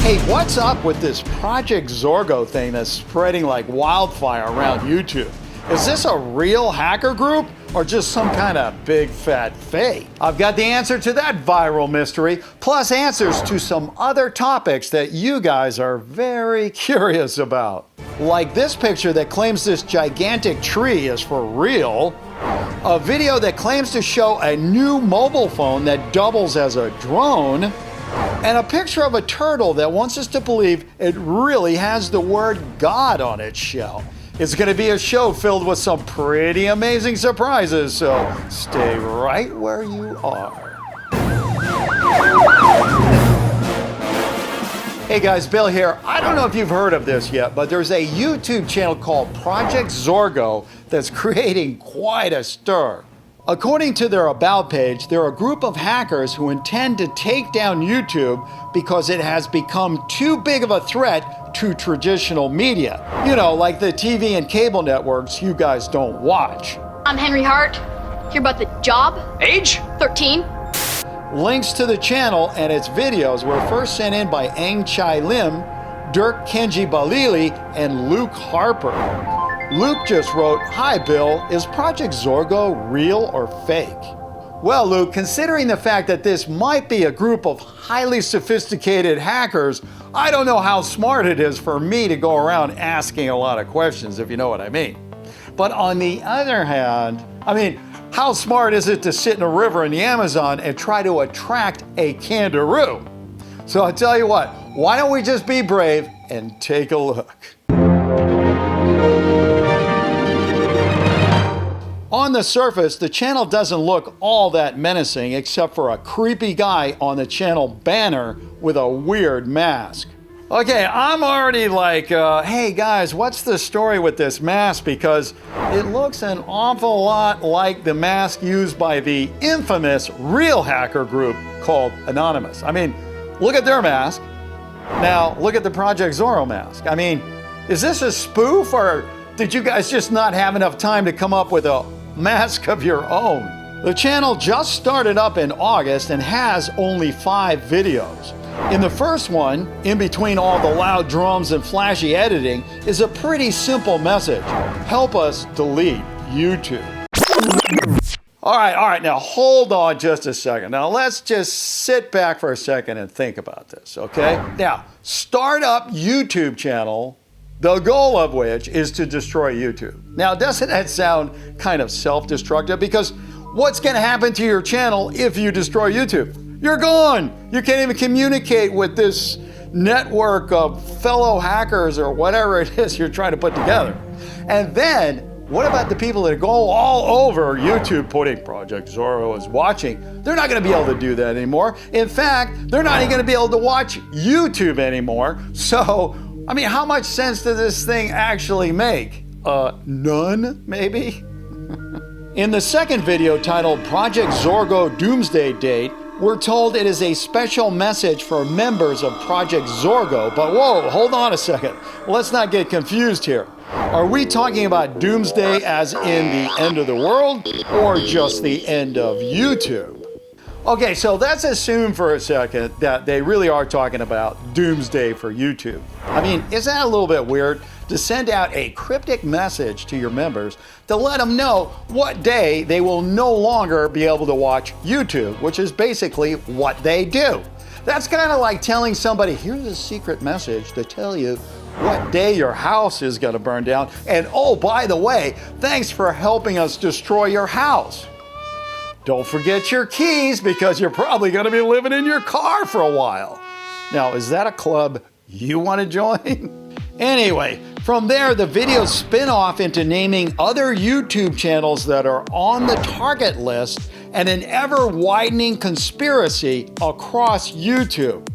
Hey, what's up with this Project Zorgo thing that's spreading like wildfire around YouTube? Is this a real hacker group or just some kind of big fat fake? I've got the answer to that viral mystery, plus answers to some other topics that you guys are very curious about. Like this picture that claims this gigantic tree is for real, a video that claims to show a new mobile phone that doubles as a drone, and a picture of a turtle that wants us to believe it really has the word God on its shell. It's going to be a show filled with some pretty amazing surprises, so stay right where you are. Hey guys, Bill here. I don't know if you've heard of this yet, but there's a YouTube channel called Project Zorgo that's creating quite a stir. According to their About page, they're a group of hackers who intend to take down YouTube because it has become too big of a threat to traditional media. You know, like the TV and cable networks you guys don't watch. I'm Henry Hart. Hear about the job? Age? 13. Links to the channel and its videos were first sent in by Ang Chai Lim, Dirk Kenji Balili, and Luke Harper. Luke just wrote, "Hi Bill, is Project Zorgo real or fake?" Well, Luke, considering the fact that this might be a group of highly sophisticated hackers, I don't know how smart it is for me to go around asking a lot of questions, if you know what I mean. But on the other hand, how smart is it to sit in a river in the Amazon and try to attract a kangaroo? So I'll tell you what, why don't we just be brave and take a look? On the surface, the channel doesn't look all that menacing except for a creepy guy on the channel banner with a weird mask. Okay, I'm already like, hey guys, what's the story with this mask? Because it looks an awful lot like the mask used by the infamous real hacker group called Anonymous. Look at their mask. Now, look at the Project Zorgo mask. Is this a spoof, or did you guys just not have enough time to come up with a mask of your own? The channel just started up in August and has only 5 videos. In the first one, in between all the loud drums and flashy editing, is a pretty simple message. Help us delete YouTube. All right, now hold on just a second. Now let's just sit back for a second and think about this, okay? Now, start up YouTube channel, the goal of which is to destroy YouTube. Now, doesn't that sound kind of self-destructive? Because what's going to happen to your channel if you destroy YouTube? You're gone. You can't even communicate with this network of fellow hackers or whatever it is you're trying to put together. And then, what about the people that go all over YouTube putting Project Zorgo is watching? They're not going to be able to do that anymore. In fact, they're not even going to be able to watch YouTube anymore. So, how much sense does this thing actually make? None, maybe? In the second video titled Project Zorgo Doomsday Date, we're told it is a special message for members of Project Zorgo. But whoa, hold on a second. Let's not get confused here. Are we talking about doomsday as in the end of the world, or just the end of YouTube? Okay, so let's assume for a second that they really are talking about doomsday for YouTube. Isn't that a little bit weird to send out a cryptic message to your members to let them know what day they will no longer be able to watch YouTube, which is basically what they do? That's kind of like telling somebody, here's a secret message to tell you what day your house is going to burn down. And oh, by the way, thanks for helping us destroy your house. Don't forget your keys because you're probably going to be living in your car for a while. Now, is that a club you want to join? Anyway, from there, the videos spin off into naming other YouTube channels that are on the target list and an ever-widening conspiracy across YouTube.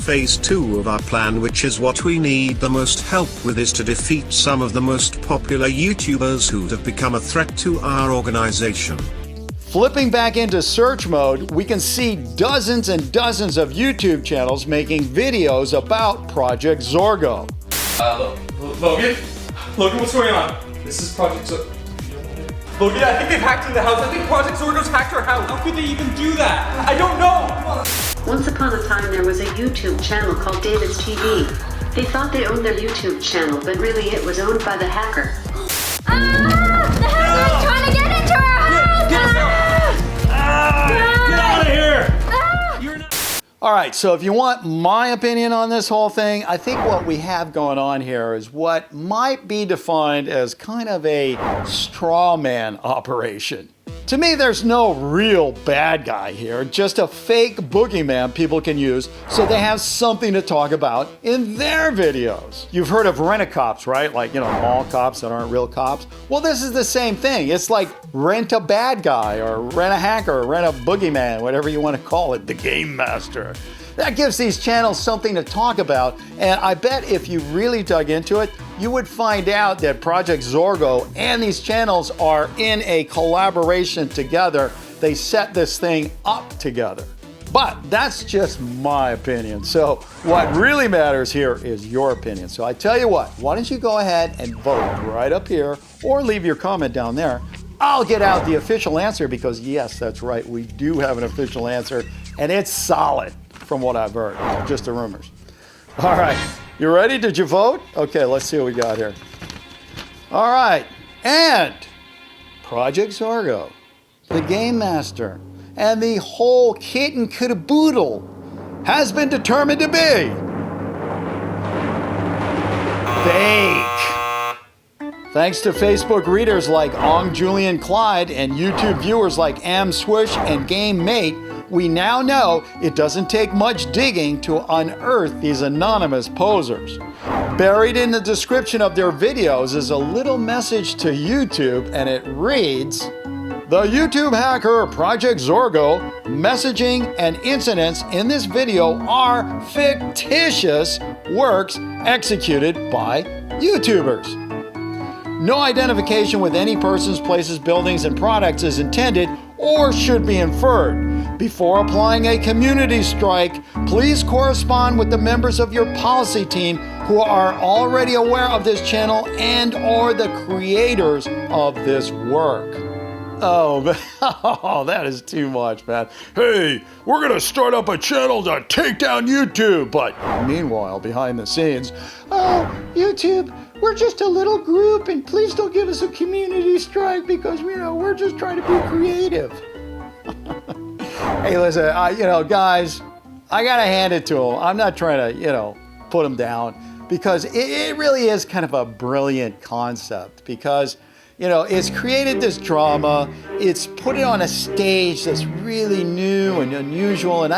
Phase 2 of our plan, which is what we need the most help with, is to defeat some of the most popular YouTubers who have become a threat to our organization. Flipping back into search mode, we can see dozens and dozens of YouTube channels making videos about Project Zorgo. Logan, what's going on? This is Project Zorgo. Logan, I think they've hacked into the house. I think Project Zorgo's hacked our house. How could they even do that? I don't know. Once upon a time there was a YouTube channel called David's TV. They thought they owned their YouTube channel, but really it was owned by the hacker. Ah! The hacker's trying to get into our house! Get out of here! All right, so if you want my opinion on this whole thing, I think what we have going on here is what might be defined as kind of a straw man operation. To me, there's no real bad guy here, just a fake boogeyman people can use so they have something to talk about in their videos. You've heard of rent-a-cops, right? Like, mall cops that aren't real cops. Well, this is the same thing. It's like rent a bad guy or rent a hacker or rent a boogeyman, whatever you want to call it, the game master. That gives these channels something to talk about, and I bet if you really dug into it, you would find out that Project Zorgo and these channels are in a collaboration together. They set this thing up together. But that's just my opinion. So what really matters here is your opinion. So I tell you what, why don't you go ahead and vote right up here or leave your comment down there. I'll get out the official answer because yes, that's right, we do have an official answer and it's solid from what I've heard, just the rumors. All right, you ready? Did you vote? Okay, let's see what we got here. All right, and Project Zorgo, the Game Master, and the whole kit and caboodle has been determined to be fake. Thanks to Facebook readers like Ong Julian Clyde and YouTube viewers like Am Swish and Game Mate, we now know it doesn't take much digging to unearth these anonymous posers. Buried in the description of their videos is a little message to YouTube, and it reads, "The YouTube hacker Project Zorgo messaging and incidents in this video are fictitious works executed by YouTubers. No identification with any persons, places, buildings, and products is intended or should be inferred. Before applying a community strike, please correspond with the members of your policy team who are already aware of this channel and or the creators of this work." Oh, that is too much, man. Hey, we're gonna start up a channel to take down YouTube. But meanwhile, behind the scenes, oh, YouTube, we're just a little group and please don't give us a community strike because, we're just trying to be creative. Hey, listen, guys, I gotta hand it to them. I'm not trying to, put them down because it really is kind of a brilliant concept because, it's created this drama. It's put it on a stage that's really new and unusual. And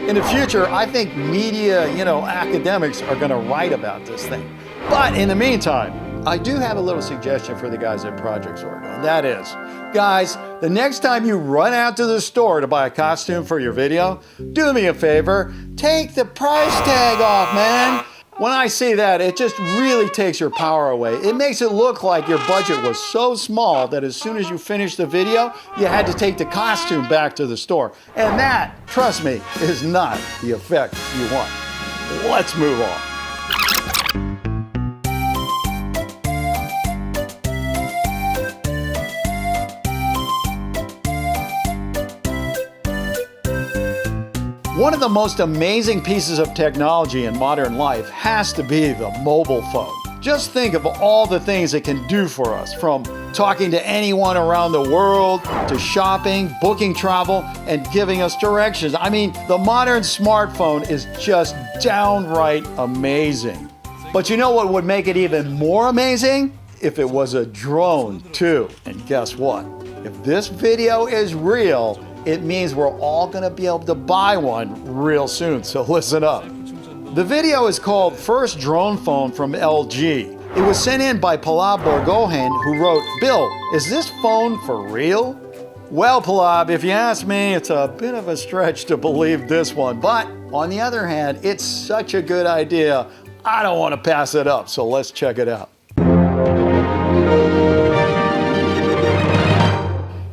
in the future, I think media, academics are going to write about this thing. But in the meantime, I do have a little suggestion for the guys at Project Zorgo. And that is, guys, the next time you run out to the store to buy a costume for your video, do me a favor, take the price tag off, man. When I see that, it just really takes your power away. It makes it look like your budget was so small that as soon as you finished the video, you had to take the costume back to the store. And that, trust me, is not the effect you want. Let's move on. One of the most amazing pieces of technology in modern life has to be the mobile phone. Just think of all the things it can do for us, from talking to anyone around the world, to shopping, booking travel, and giving us directions. I mean, the modern smartphone is just downright amazing. But you know what would make it even more amazing? If it was a drone too. And guess what? If this video is real, it means we're all gonna be able to buy one real soon, so listen up. The video is called First Drone Phone from LG. It was sent in by Palab Borgohain, who wrote, "Bill, is this phone for real?" Well, Palab, if you ask me, it's a bit of a stretch to believe this one, but on the other hand, it's such a good idea, I don't wanna pass it up, so let's check it out.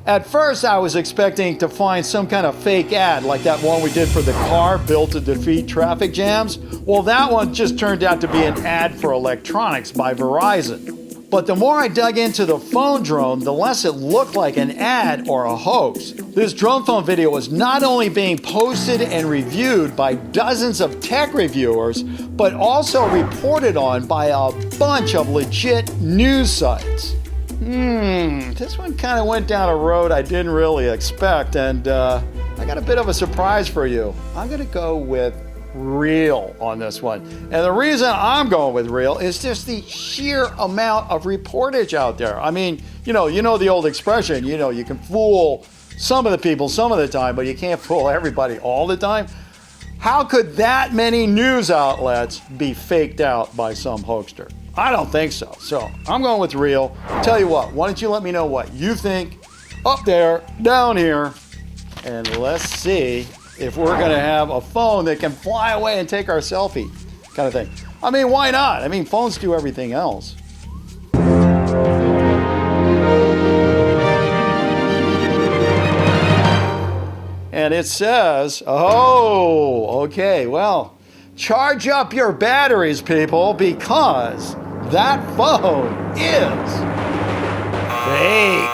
At first, I was expecting to find some kind of fake ad like that one we did for the car built to defeat traffic jams. Well, that one just turned out to be an ad for electronics by Verizon. But the more I dug into the phone drone, the less it looked like an ad or a hoax. This drone phone video was not only being posted and reviewed by dozens of tech reviewers, but also reported on by a bunch of legit news sites. This one kind of went down a road I didn't really expect, and I got a bit of a surprise for you. I'm gonna go with real on this one. And the reason I'm going with real is just the sheer amount of reportage out there. I mean, you know the old expression, you can fool some of the people some of the time, but you can't fool everybody all the time. How could that many news outlets be faked out by some hoaxer? I don't think so. So I'm going with real. Tell you what, why don't you let me know what you think up there, down here, and let's see if we're gonna have a phone that can fly away and take our selfie, kind of thing. I mean, why not? I mean, phones do everything else. And it says, oh, okay, well, charge up your batteries, people, because that phone is fake.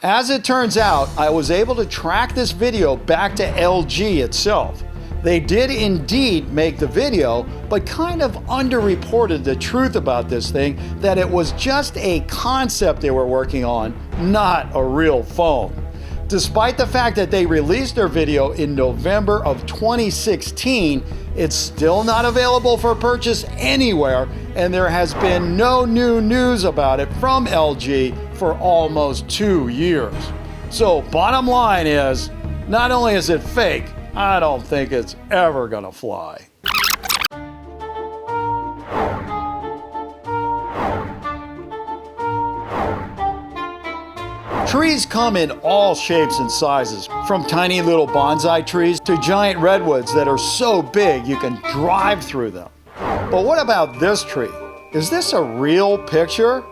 As it turns out, I was able to track this video back to LG itself. They did indeed make the video, but kind of underreported the truth about this thing, that it was just a concept they were working on, not a real phone. Despite the fact that they released their video in November of 2016, it's still not available for purchase anywhere, and there has been no new news about it from LG for almost 2 years. So bottom line is, not only is it fake, I don't think it's ever gonna fly. Trees come in all shapes and sizes, from tiny little bonsai trees to giant redwoods that are so big you can drive through them. But what about this tree? Is this a real picture?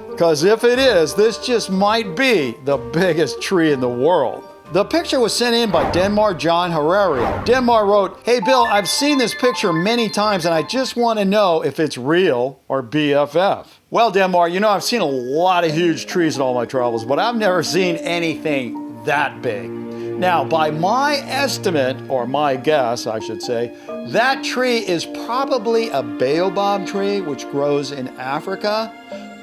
Because if it is, this just might be the biggest tree in the world. The picture was sent in by Denmar John Herrera. Denmar wrote, "Hey Bill, I've seen this picture many times and I just want to know if it's real or BFF." Well, Denmar, I've seen a lot of huge trees in all my travels, but I've never seen anything that big. Now, by my estimate, or my guess, I should say, that tree is probably a baobab tree, which grows in Africa.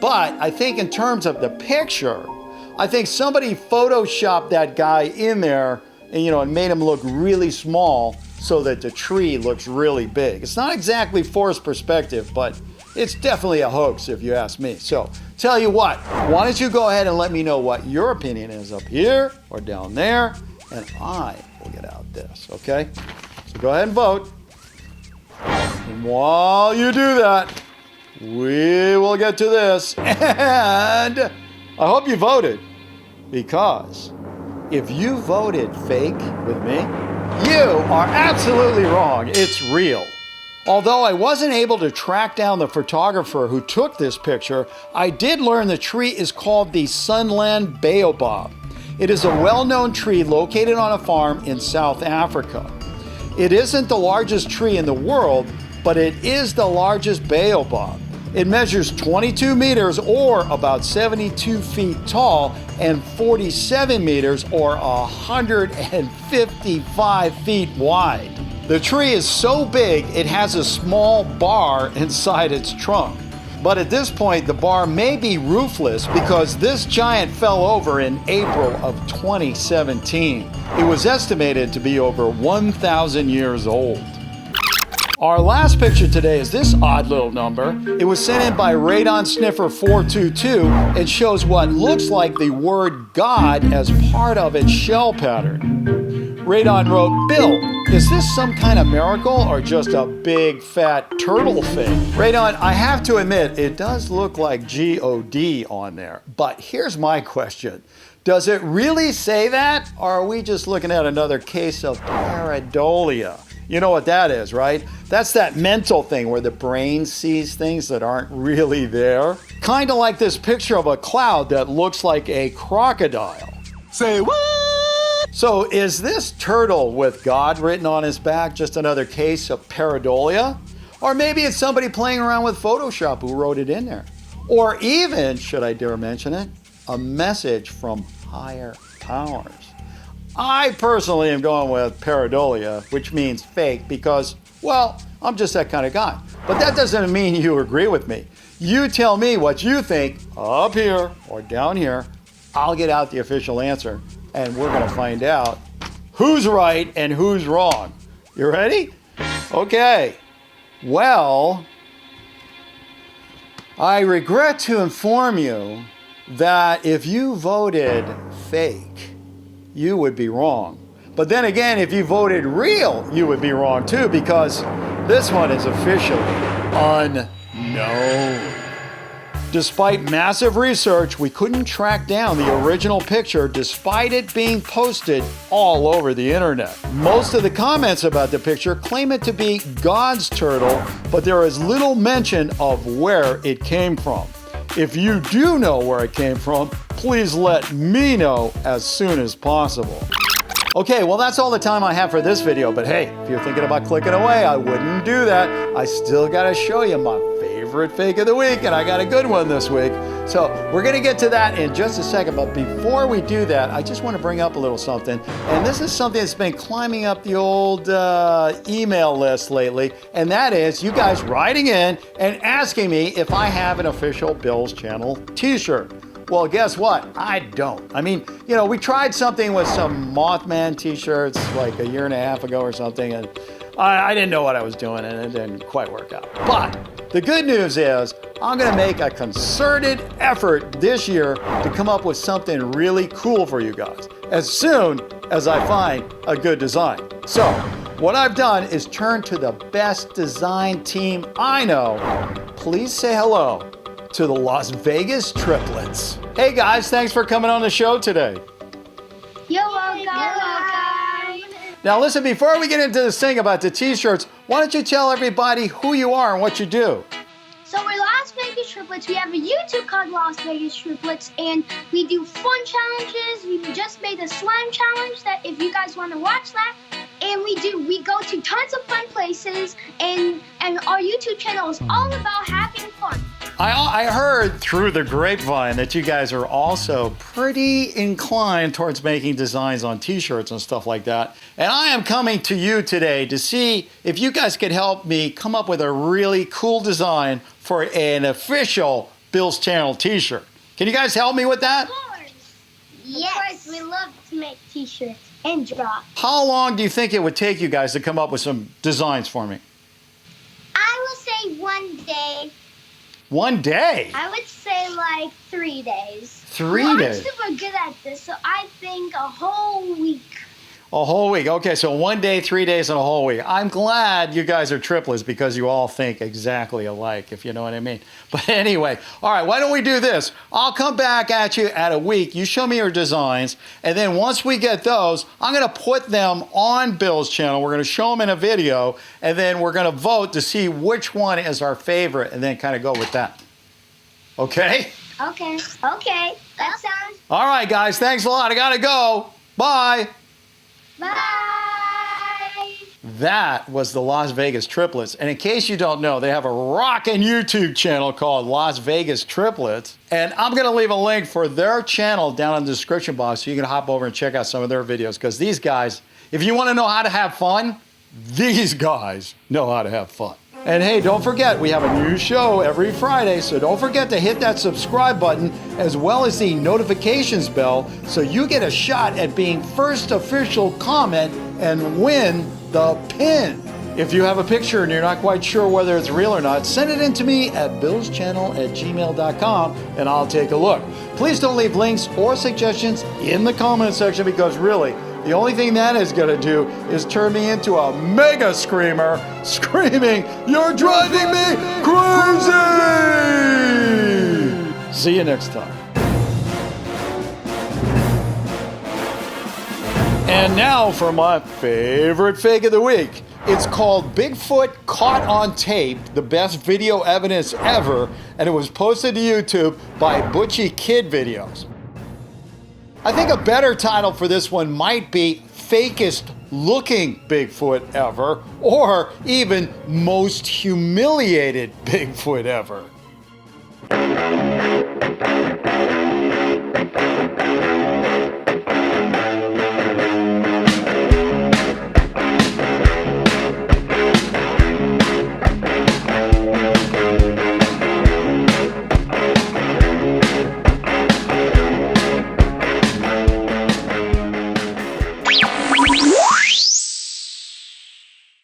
But I think in terms of the picture, I think somebody photoshopped that guy in there and made him look really small so that the tree looks really big. It's not exactly forced perspective, but it's definitely a hoax if you ask me. So tell you what, why don't you go ahead and let me know what your opinion is up here or down there, and I will get out this, okay? So go ahead and vote. And while you do that, we will get to this, and I hope you voted, because if you voted fake with me, you are absolutely wrong. It's real. Although I wasn't able to track down the photographer who took this picture, I did learn the tree is called the Sunland Baobab. It is a well-known tree located on a farm in South Africa. It isn't the largest tree in the world, but it is the largest baobab. It measures 22 meters or about 72 feet tall and 47 meters or 155 feet wide. The tree is so big it has a small bar inside its trunk. But at this point, the bar may be roofless because this giant fell over in April of 2017. It was estimated to be over 1,000 years old. Our last picture today is this odd little number. It was sent in by Radon Sniffer 422 and shows what looks like the word God as part of its shell pattern. Radon wrote, "Bill, is this some kind of miracle or just a big fat turtle thing?" Radon, I have to admit, it does look like G-O-D on there. But here's my question. Does it really say that, or are we just looking at another case of pareidolia? You know what that is, right? That's that mental thing where the brain sees things that aren't really there. Kind of like this picture of a cloud that looks like a crocodile. Say what? So is this turtle with God written on his back just another case of pareidolia? Or maybe it's somebody playing around with Photoshop who wrote it in there. Or even, should I dare mention it, a message from higher powers. I personally am going with pareidolia, which means fake, because, well, I'm just that kind of guy. But that doesn't mean you agree with me. You tell me what you think up here or down here. I'll get out the official answer, and we're going to find out who's right and who's wrong. You ready? Okay. Well, I regret to inform you that if you voted fake, you would be wrong. But then again, if you voted real, you would be wrong too, because this one is officially unknown. Despite massive research, we couldn't track down the original picture despite it being posted all over the internet. Most of the comments about the picture claim it to be God's turtle, but there is little mention of where it came from. If you do know where it came from, please let me know as soon as possible. Okay, well that's all the time I have for this video, but hey, if you're thinking about clicking away, I wouldn't do that. I still gotta show you my favorite fake of the week, and I got a good one this week. So we're gonna get to that in just a second, but before we do that, I just wanna bring up a little something, and this is something that's been climbing up the old email list lately, and that is you guys writing in and asking me if I have an official Bill's Channel t-shirt. Well, guess what? I don't. I mean, you know, we tried something with some Mothman t-shirts like a year and a half ago or something, and I didn't know what I was doing, and it didn't quite work out. But the good news is I'm gonna make a concerted effort this year to come up with something really cool for you guys as soon as I find a good design. So what I've done is turn to the best design team I know. Please say hello to the Las Vegas Triplets. Hey guys, thanks for coming on the show today. You're welcome. Now listen, before we get into this thing about the t-shirts, why don't you tell everybody who you are and what you do? So we're Las Vegas Triplets. We have a YouTube called Las Vegas Triplets, and we do fun challenges. We just made a slime challenge that if you guys want to watch that. And we go to tons of fun places, and our YouTube channel is all about having fun. I heard through the grapevine that you guys are also pretty inclined towards making designs on t-shirts and stuff like that. And I am coming to you today to see if you guys could help me come up with a really cool design for an official Bill's Channel t-shirt. Can you guys help me with that? Of course. Yes. Of course, we love to make t-shirts and draw. How long do you think it would take you guys to come up with some designs for me? I will say 1 day. 1 day? I would say like 3 days. 3 days? I'm super good at this, so I think a whole week. A whole week. Okay, so 1 day, 3 days, and a whole week. I'm glad you guys are triplets because you all think exactly alike, if you know what I mean. But anyway, all right, why don't we do this? I'll come back at you at a week. You show me your designs, and then once we get those, I'm going to put them on Bill's channel. We're going to show them in a video, and then we're going to vote to see which one is our favorite, and then kind of go with that. Okay? Okay. That sounds... All right, guys, thanks a lot. I got to go. Bye. Bye! That was the Las Vegas Triplets. And in case you don't know, they have a rockin' YouTube channel called Las Vegas Triplets. And I'm going to leave a link for their channel down in the description box so you can hop over and check out some of their videos. Because these guys, if you want to know how to have fun, these guys know how to have fun. And hey, don't forget, we have a new show every Friday, so don't forget to hit that subscribe button as well as the notifications bell so you get a shot at being first official comment and win the pin. If you have a picture and you're not quite sure whether it's real or not, send it in to me at billschannel@gmail.com and I'll take a look. Please don't leave links or suggestions in the comment section because really, the only thing that is going to do is turn me into a mega screamer, screaming, "You're driving me crazy!" See you next time. And now for my favorite fake of the week. It's called Bigfoot Caught on Tape, the best video evidence ever, and it was posted to YouTube by Butchie Kid Videos. I think a better title for this one might be Fakest Looking Bigfoot Ever, or even Most Humiliated Bigfoot Ever. Bye.